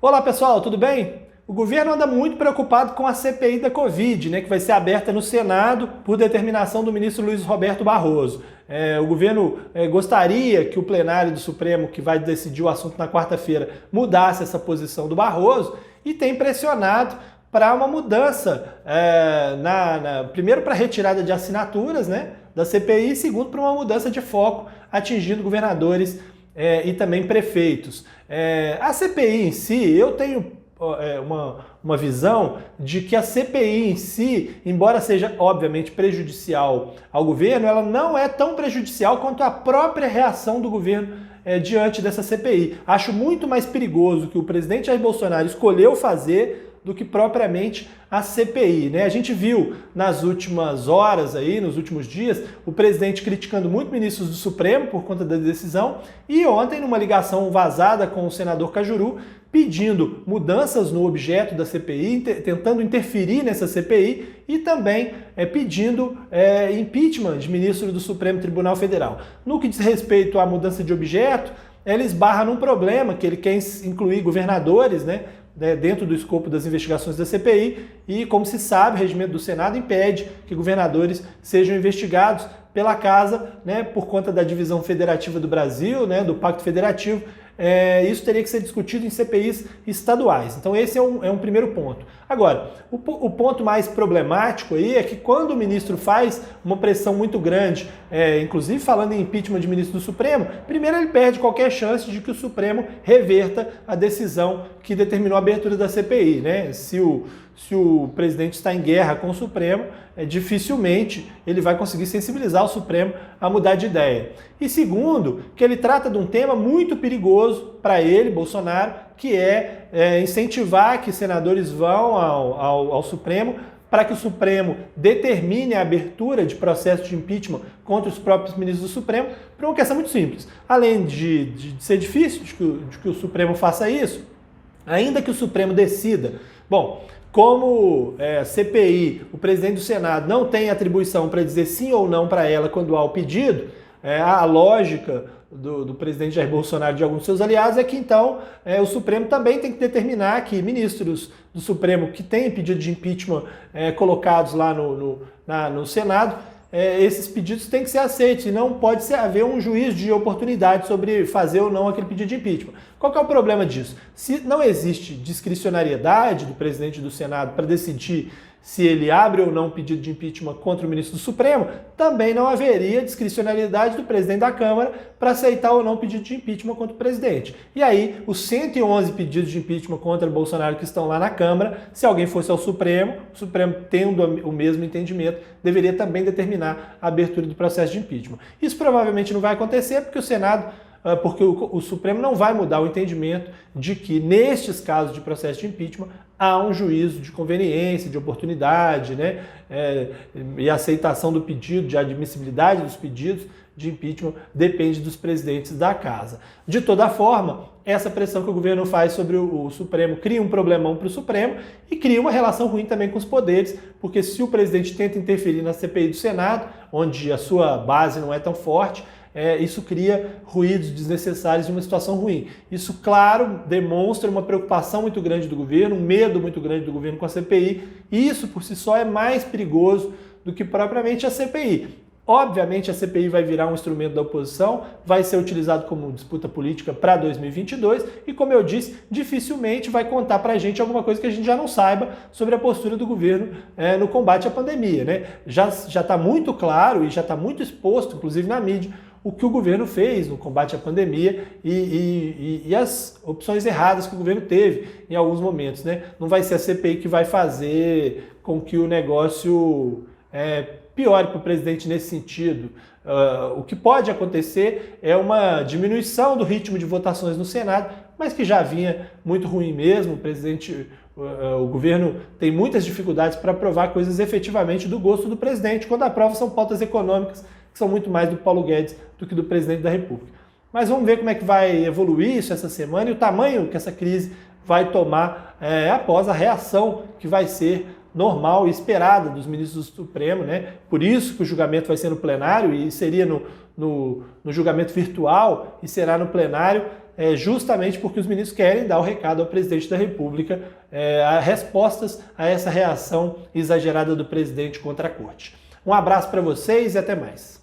Olá pessoal, tudo bem? O governo anda muito preocupado com a CPI da Covid, que vai ser aberta no Senado por determinação do ministro Luiz Roberto Barroso. O governo gostaria que o plenário do Supremo, que vai decidir o assunto na quarta-feira, mudasse essa posição do Barroso e tem pressionado para uma mudança, primeiro para a retirada de assinaturas da CPI e segundo para uma mudança de foco atingindo governadores e também prefeitos. A CPI em si, eu tenho uma visão de que a CPI em si, embora seja obviamente prejudicial ao governo, ela não é tão prejudicial quanto a própria reação do governo diante dessa CPI. Acho muito mais perigoso que o presidente Jair Bolsonaro escolheu fazer do que propriamente a CPI, A gente viu nas últimas horas nos últimos dias, o presidente criticando muito ministros do Supremo por conta da decisão e ontem numa ligação vazada com o senador Cajuru, pedindo mudanças no objeto da CPI, tentando interferir nessa CPI e também pedindo impeachment de ministro do Supremo Tribunal Federal. No que diz respeito à mudança de objeto, ela esbarra num problema que ele quer incluir governadores, dentro do escopo das investigações da CPI e, como se sabe, o regimento do Senado impede que governadores sejam investigados pela Casa, por conta da divisão federativa do Brasil, do Pacto Federativo. Isso teria que ser discutido em CPIs estaduais. Então esse é um primeiro ponto. Agora, o ponto mais problemático aí é que quando o ministro faz uma pressão muito grande, inclusive falando em impeachment de ministro do Supremo, primeiro ele perde qualquer chance de que o Supremo reverta a decisão que determinou a abertura da CPI. Se o presidente está em guerra com o Supremo, dificilmente ele vai conseguir sensibilizar o Supremo a mudar de ideia. E segundo, que ele trata de um tema muito perigoso para ele, Bolsonaro, que é incentivar que senadores vão ao Supremo para que o Supremo determine a abertura de processo de impeachment contra os próprios ministros do Supremo, por uma questão muito simples. Além de ser difícil de que o Supremo faça isso, ainda que o Supremo decida, como CPI, o presidente do Senado não tem atribuição para dizer sim ou não para ela quando há o pedido, a lógica do presidente Jair Bolsonaro e de alguns de seus aliados é que então o Supremo também tem que determinar que ministros do Supremo que têm pedido de impeachment colocados lá no Senado, esses pedidos têm que ser aceitos e não pode haver um juízo de oportunidade sobre fazer ou não aquele pedido de impeachment. Qual que é o problema disso? Se não existe discricionariedade do presidente do Senado para decidir se ele abre ou não um pedido de impeachment contra o ministro do Supremo, também não haveria discricionariedade do presidente da Câmara para aceitar ou não um pedido de impeachment contra o presidente. E aí, os 111 pedidos de impeachment contra o Bolsonaro que estão lá na Câmara, se alguém fosse ao Supremo, o Supremo tendo o mesmo entendimento, deveria também determinar a abertura do processo de impeachment. Isso provavelmente não vai acontecer porque o Supremo não vai mudar o entendimento de que, nestes casos de processo de impeachment, há um juízo de conveniência, de oportunidade, e a aceitação do pedido, de admissibilidade dos pedidos de impeachment depende dos presidentes da Casa. De toda forma, essa pressão que o governo faz sobre o Supremo cria um problemão para o Supremo e cria uma relação ruim também com os poderes, porque se o presidente tenta interferir na CPI do Senado, onde a sua base não é tão forte, isso cria ruídos desnecessários e uma situação ruim. Isso, claro, demonstra uma preocupação muito grande do governo, um medo muito grande do governo com a CPI, e isso por si só é mais perigoso do que propriamente a CPI. Obviamente a CPI vai virar um instrumento da oposição, vai ser utilizado como disputa política para 2022 e, como eu disse, dificilmente vai contar para a gente alguma coisa que a gente já não saiba sobre a postura do governo no combate à pandemia. Já está muito claro e já está muito exposto, inclusive na mídia, o que o governo fez no combate à pandemia e as opções erradas que o governo teve em alguns momentos. Não vai ser a CPI que vai fazer com que o negócio piore para o presidente nesse sentido. O que pode acontecer é uma diminuição do ritmo de votações no Senado, mas que já vinha muito ruim mesmo. O governo tem muitas dificuldades para aprovar coisas efetivamente do gosto do presidente. Quando aprova, são pautas econômicas que são muito mais do Paulo Guedes do que do presidente da República. Mas vamos ver como é que vai evoluir isso essa semana e o tamanho que essa crise vai tomar após a reação que vai ser normal e esperada dos ministros do Supremo, Por isso que o julgamento vai ser no plenário e seria no julgamento virtual e será no plenário, justamente porque os ministros querem dar o recado ao presidente da República, respostas a essa reação exagerada do presidente contra a corte. Um abraço para vocês e até mais.